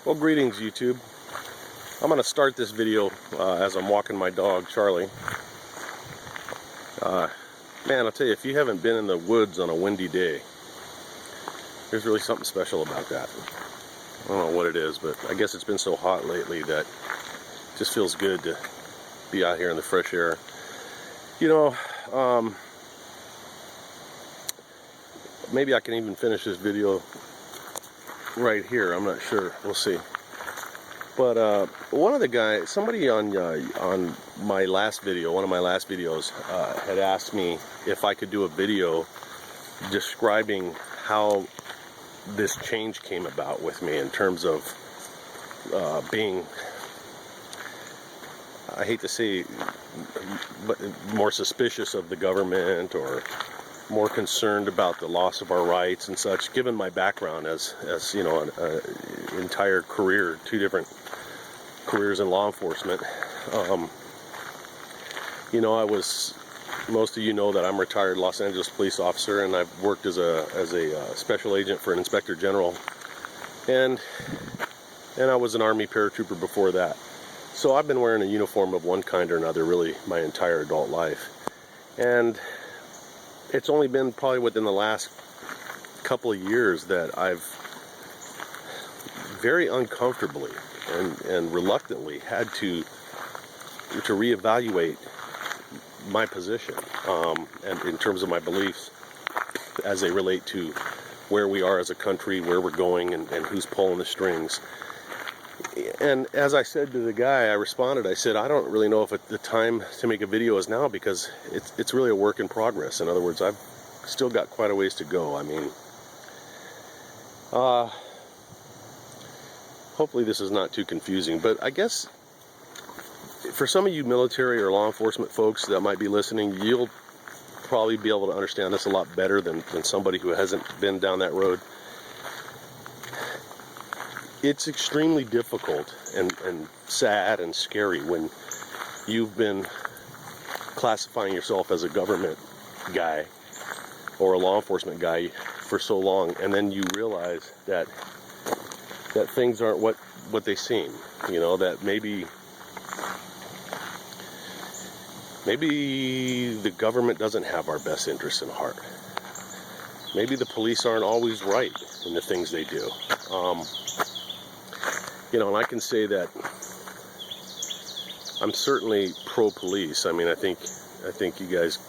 Well, greetings YouTube. I'm going to start this video as I'm walking my dog, Charlie. Man, I'll tell you, if you haven't been in the woods on a windy day, there's really something special about that. I don't know what it is, but I guess it's been so hot lately that it just feels good to be out here in the fresh air. You know, maybe I can even finish this video right here. I'm not sure. We'll see. But one of the guys, somebody on my last video, one of my last videos, had asked me if I could do a video describing how this change came about with me in terms of being, I hate to say, but more suspicious of the government or more concerned about the loss of our rights and such, given my background as you know, an entire career, 2 different careers in law enforcement. You know, most of you know that I'm a retired Los Angeles police officer, and I've worked as a special agent for an inspector general, and I was an Army paratrooper before that. So I've been wearing a uniform of one kind or another really my entire adult life. And it's only been probably within the last couple of years that I've very uncomfortably and reluctantly had to reevaluate my position and in terms of my beliefs as they relate to where we are as a country, where we're going, and who's pulling the strings. And as I said to the guy, I responded, I said, I don't really know if the time to make a video is now, because it's really a work in progress. In other words, I've still got quite a ways to go. I mean, hopefully this is not too confusing, but I guess for some of you military or law enforcement folks that might be listening, you'll probably be able to understand this a lot better than somebody who hasn't been down that road. It's extremely difficult and sad and scary when you've been classifying yourself as a government guy or a law enforcement guy for so long, and then you realize that things aren't what they seem. You know, that maybe the government doesn't have our best interests in heart. Maybe the police aren't always right in the things they do. You know, and I can say that I'm certainly pro-police. I mean, I think you guys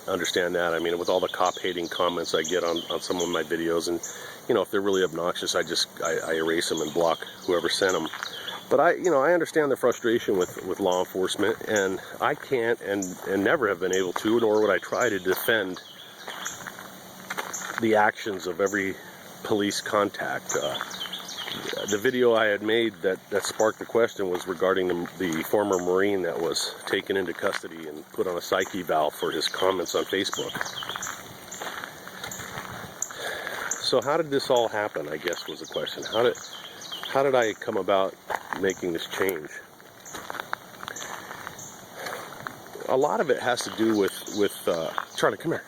understand that. I mean, with all the cop-hating comments I get on some of my videos, and you know, if they're really obnoxious, I erase them and block whoever sent them. But I understand the frustration with law enforcement, and I can't and never have been able to, nor would I try to defend the actions of every police contact. The video I had made that sparked the question was regarding the former Marine that was taken into custody and put on a psych eval for his comments on Facebook. So how did this all happen, I guess, was the question. How did I come about making this change? A lot of it has to do with Charlie, come here.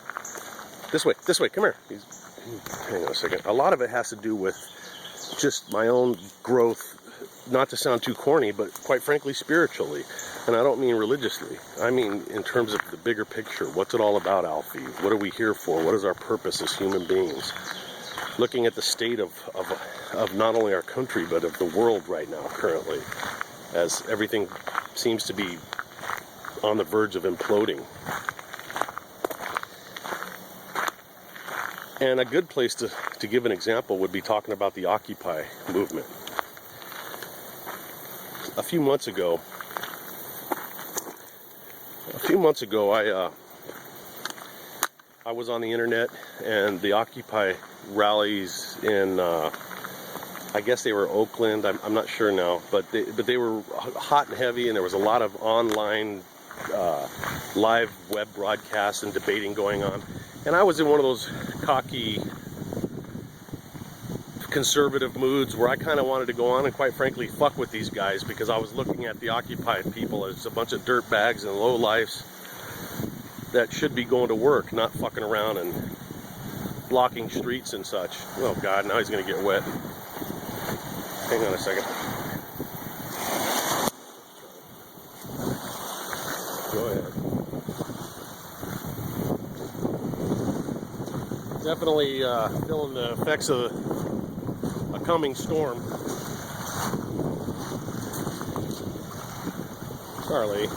This way, come here. Hang on a second. A lot of it has to do with just my own growth, not to sound too corny, but quite frankly spiritually. And I don't mean religiously. I mean in terms of the bigger picture. What's it all about, Alfie? What are we here for? What is our purpose as human beings? Looking at the state of not only our country, but of the world right now, currently, as everything seems to be on the verge of imploding. And a good place to give an example would be talking about the Occupy movement. A few months ago, I was on the internet, and the Occupy rallies in, I guess they were Oakland. I'm not sure now, but they were hot and heavy, and there was a lot of online live web broadcasts and debating going on. And I was in one of those cocky conservative moods where I kind of wanted to go on and, quite frankly, fuck with these guys, because I was looking at the Occupy people as a bunch of dirtbags and lowlifes that should be going to work, not fucking around and blocking streets and such. Oh God, now he's gonna get wet. Hang on a second. Go ahead. Definitely feeling the effects of a coming storm. Charlie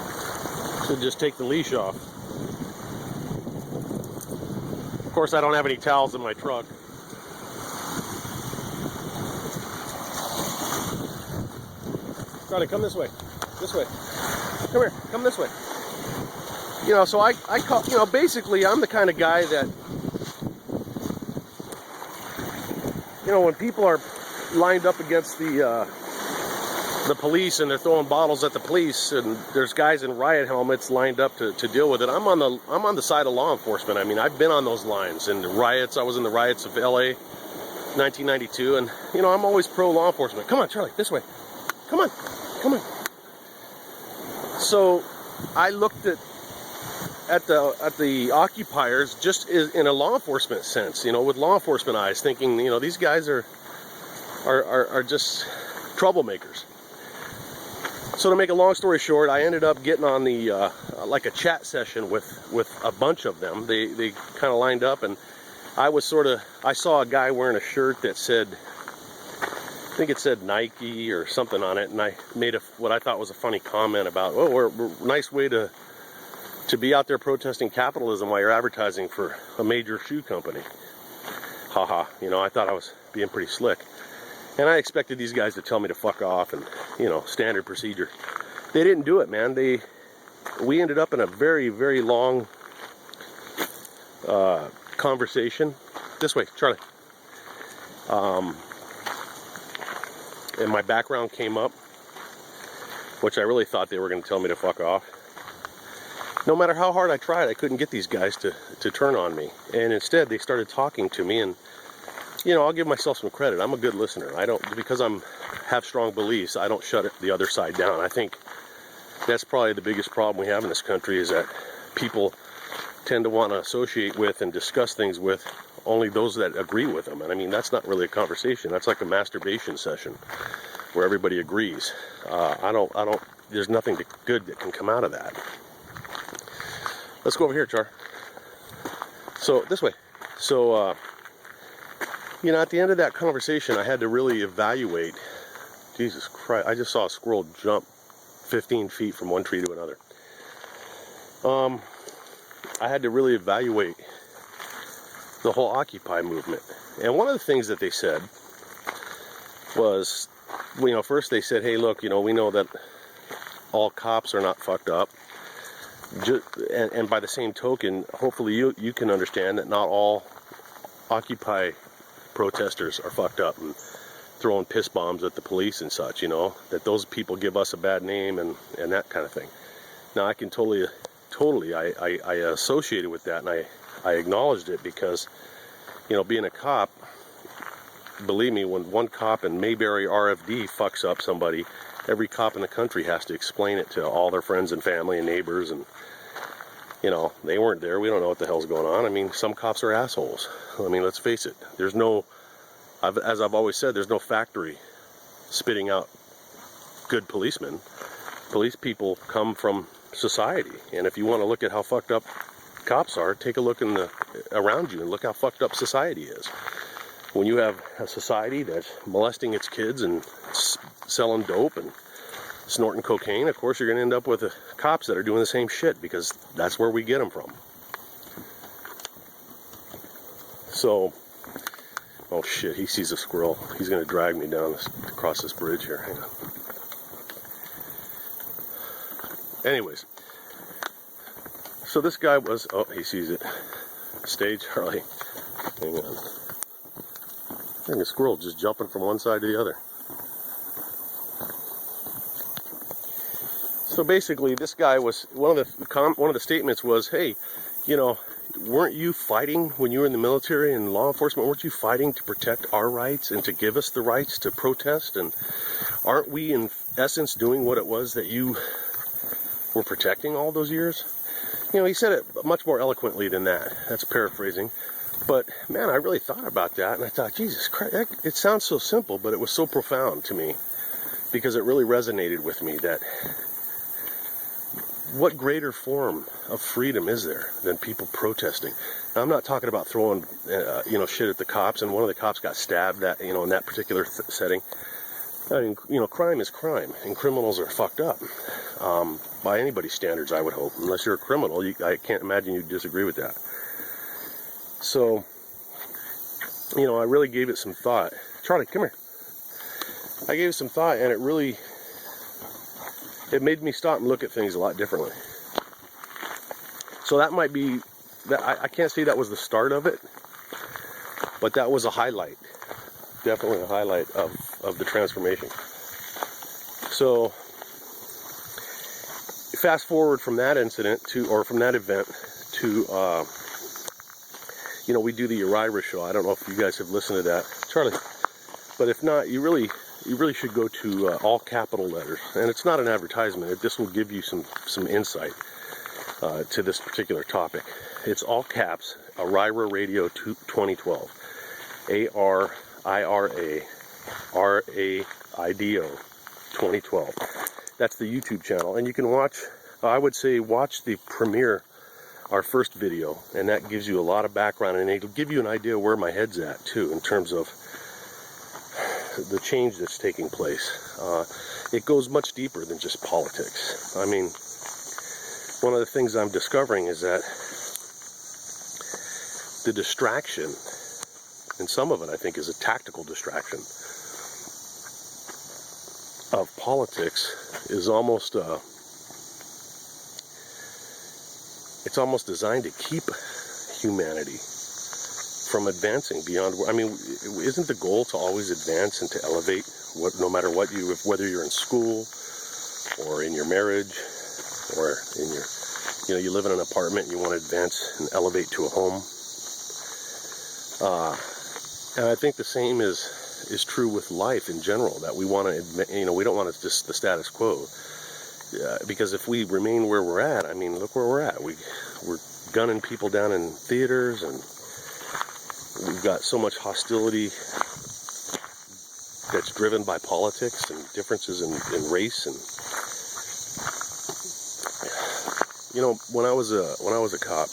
should just take the leash off. Of course, I don't have any towels in my truck. Charlie, come this way. This way. Come here. Come this way. You know, so I call, you know, basically I'm the kind of guy that, you know, when people are lined up against the police and they're throwing bottles at the police and there's guys in riot helmets lined up to deal with it, I'm on the side of law enforcement. I mean, I've been on those lines in the riots. I was in the riots of LA 1992, and you know, I'm always pro law enforcement. Come on, Charlie, this way. Come on. Come on. So I looked at the occupiers just in a law enforcement sense, you know, with law enforcement eyes, thinking, you know, these guys are just troublemakers. So to make a long story short, I ended up getting on the like a chat session with a bunch of them. They kind of lined up, and I saw a guy wearing a shirt that said, I think it said Nike or something on it, and I made what I thought was a funny comment about, oh, we're nice way to be out there protesting capitalism while you're advertising for a major shoe company. Haha, you know, I thought I was being pretty slick. And I expected these guys to tell me to fuck off and, you know, standard procedure. They didn't do it, man. We ended up in a very, very long conversation. This way, Charlie. And my background came up, which I really thought they were going to tell me to fuck off. No matter how hard I tried, I couldn't get these guys to turn on me. And instead, they started talking to me, and you know, I'll give myself some credit. I'm a good listener. I don't, because have strong beliefs, I don't shut the other side down. I think that's probably the biggest problem we have in this country, is that people tend to want to associate with and discuss things with only those that agree with them. And I mean, that's not really a conversation. That's like a masturbation session where everybody agrees. There's nothing good that can come out of that. Let's go over here, Char. So, this way. So, you know, at the end of that conversation, I had to really evaluate. Jesus Christ, I just saw a squirrel jump 15 feet from one tree to another. I had to really evaluate the whole Occupy movement. And one of the things that they said was, you know, first they said, hey, look, you know, we know that all cops are not fucked up. And by the same token, hopefully you can understand that not all Occupy protesters are fucked up and throwing piss bombs at the police and such, you know, that those people give us a bad name and that kind of thing. Now, I can totally, I associated with that, and I acknowledged it because, you know, being a cop, believe me, when one cop in Mayberry RFD fucks up somebody, every cop in the country has to explain it to all their friends and family and neighbors, and, you know, they weren't there. We don't know what the hell's going on. I mean, some cops are assholes. I mean, let's face it. There's no, as I've always said, there's no factory spitting out good policemen. Police people come from society. And if you want to look at how fucked up cops are, take a look around you and look how fucked up society is. When you have a society that's molesting its kids and selling dope and snorting cocaine, of course you're going to end up with cops that are doing the same shit, because that's where we get them from. So, oh shit, he sees a squirrel. He's going to drag me down across this bridge here. Hang on. Anyways, so this guy was, oh, he sees it. Stay, Charlie. Hang on. I think a squirrel just jumping from one side to the other. So basically, this guy was, one of the statements was, hey, you know, weren't you fighting when you were in the military and law enforcement? Weren't you fighting to protect our rights and to give us the rights to protest? And aren't we, in essence, doing what it was that you were protecting all those years? You know, he said it much more eloquently than that. That's paraphrasing. But man, I really thought about that, and I thought, Jesus Christ, it sounds so simple, but it was so profound to me, because it really resonated with me that what greater form of freedom is there than people protesting? Now, I'm not talking about throwing, shit at the cops, and one of the cops got stabbed in that particular setting. I mean, crime is crime, and criminals are fucked up, by anybody's standards, I would hope. Unless you're a criminal, I can't imagine you'd disagree with that. So, I really gave it some thought. Charlie, come here. I gave it some thought, and it made me stop and look at things a lot differently. So that might be, I can't say that was the start of it, but that was a highlight. Definitely a highlight of the transformation. So, fast forward from that incident from that event to, we do the Uriah show. I don't know if you guys have listened to that, Charlie, but if not, you really should go to all capital letters. And it's not an advertisement. This will give you some insight to this particular topic. It's all caps, Uriah Radio 2012. ARIRARAIDO 2012. That's the YouTube channel. And you can watch the premiere, our first video, and that gives you a lot of background, and it'll give you an idea where my head's at too, in terms of the change that's taking place. It goes much deeper than just politics. I mean, one of the things I'm discovering is that the distraction, and some of it I think is a tactical distraction, of politics is almost it's almost designed to keep humanity from advancing beyond. I mean, isn't the goal to always advance and to elevate? No matter what whether you're in school or in your marriage or in your, you live in an apartment and you want to advance and elevate to a home. And I think the same is true with life in general. That we want to, we don't want to just the status quo. Because if we remain where we're at, I mean, look where we're at. We're gunning people down in theaters, and we've got so much hostility that's driven by politics and differences in race. And when I was a cop,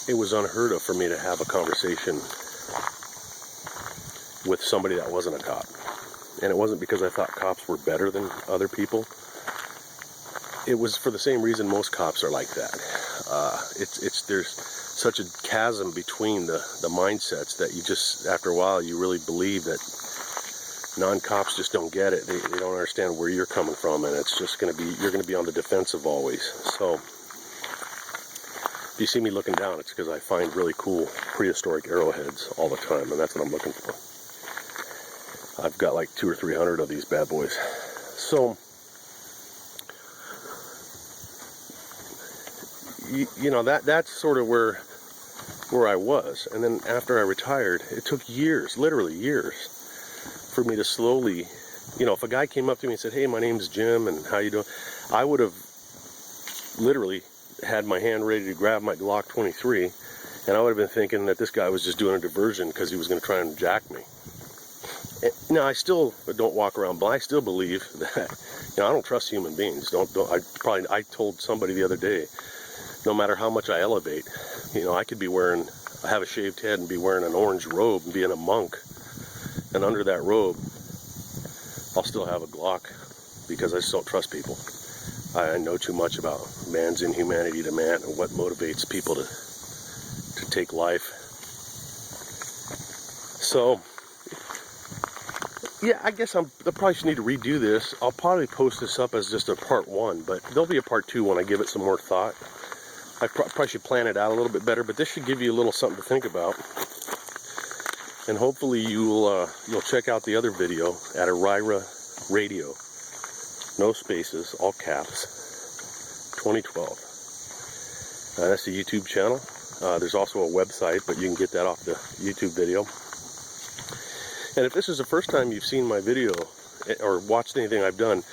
it was unheard of for me to have a conversation with somebody that wasn't a cop. And it wasn't because I thought cops were better than other people. It was for the same reason most cops are like that. There's such a chasm between the mindsets that you just, after a while, you really believe that non-cops just don't get it. They don't understand where you're coming from, and it's just you're going to be on the defensive always. So, if you see me looking down, it's because I find really cool prehistoric arrowheads all the time, and that's what I'm looking for. I've got like 200 or 300 of these bad boys. So, that's sort of where I was. And then after I retired, it took years, literally years, for me to slowly, if a guy came up to me and said, "Hey, my name's Jim, and how you doing?" I would have literally had my hand ready to grab my Glock 23, and I would have been thinking that this guy was just doing a diversion because he was going to try and jack me. Now, I still don't walk around blind. I still believe that, I don't trust human beings. I told somebody the other day, no matter how much I elevate, I could have a shaved head and be wearing an orange robe and being a monk. And under that robe, I'll still have a Glock because I just don't trust people. I know too much about man's inhumanity to man and what motivates people to take life. So, yeah, I guess I probably should need to redo this. I'll probably post this up as just a part 1, but there'll be a part 2 when I give it some more thought. I probably should plan it out a little bit better, but this should give you a little something to think about. And hopefully you'll check out the other video at Uriah Radio, no spaces, all caps, 2012. That's the YouTube channel. There's also a website, but you can get that off the YouTube video. And if this is the first time you've seen my video or watched anything I've done,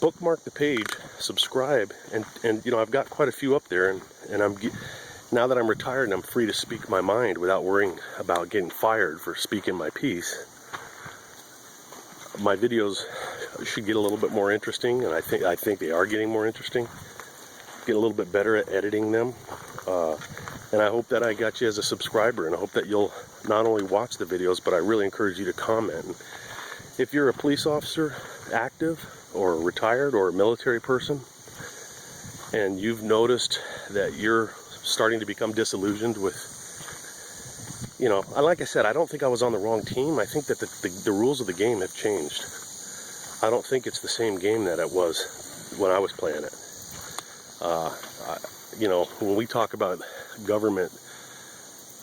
bookmark the page, subscribe, and I've got quite a few up there, and now that I'm retired and I'm free to speak my mind without worrying about getting fired for speaking my piece, my videos should get a little bit more interesting, and I think they are getting more interesting. Get a little bit better at editing them, and I hope that I got you as a subscriber, and I hope that you'll not only watch the videos, but I really encourage you to comment. If you're a police officer, active or retired or a military person, and you've noticed that you're starting to become disillusioned with, you know, like I said, I don't think I was on the wrong team. I think that the rules of the game have changed. I don't think it's the same game that it was when I was playing it. You know, when we talk about government,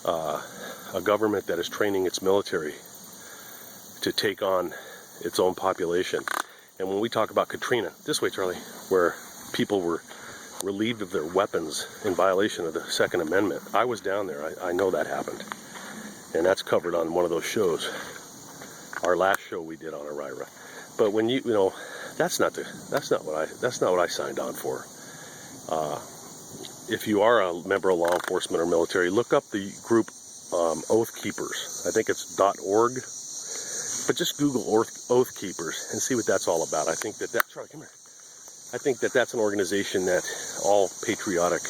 a government that is training its military to take on its own population, and when we talk about Katrina, this way, Charlie, where people were relieved of their weapons in violation of the Second Amendment, I was down there. I know that happened, and that's covered on one of those shows, our last show we did on Irira. But when you know, that's not what I signed on for. If you are a member of law enforcement or military, look up the group Oath Keepers. I think it's .org, but just Google Oath Keepers and see what that's all about. I think Charlie, come here. I think that's an organization that all patriotic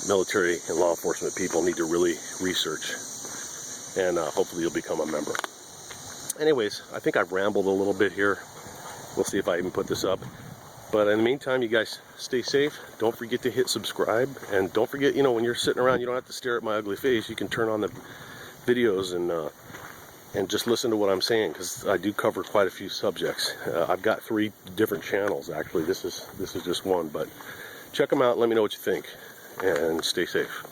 military and law enforcement people need to really research, and hopefully you'll become a member. Anyways, I think I've rambled a little bit here. We'll see if I even put this up. But in the meantime, you guys stay safe. Don't forget to hit subscribe. And don't forget, you know, when you're sitting around, you don't have to stare at my ugly face. You can turn on the videos and just listen to what I'm saying, because I do cover quite a few subjects. I've got 3 different channels, actually. This is just one. But check them out. Let me know what you think. And stay safe.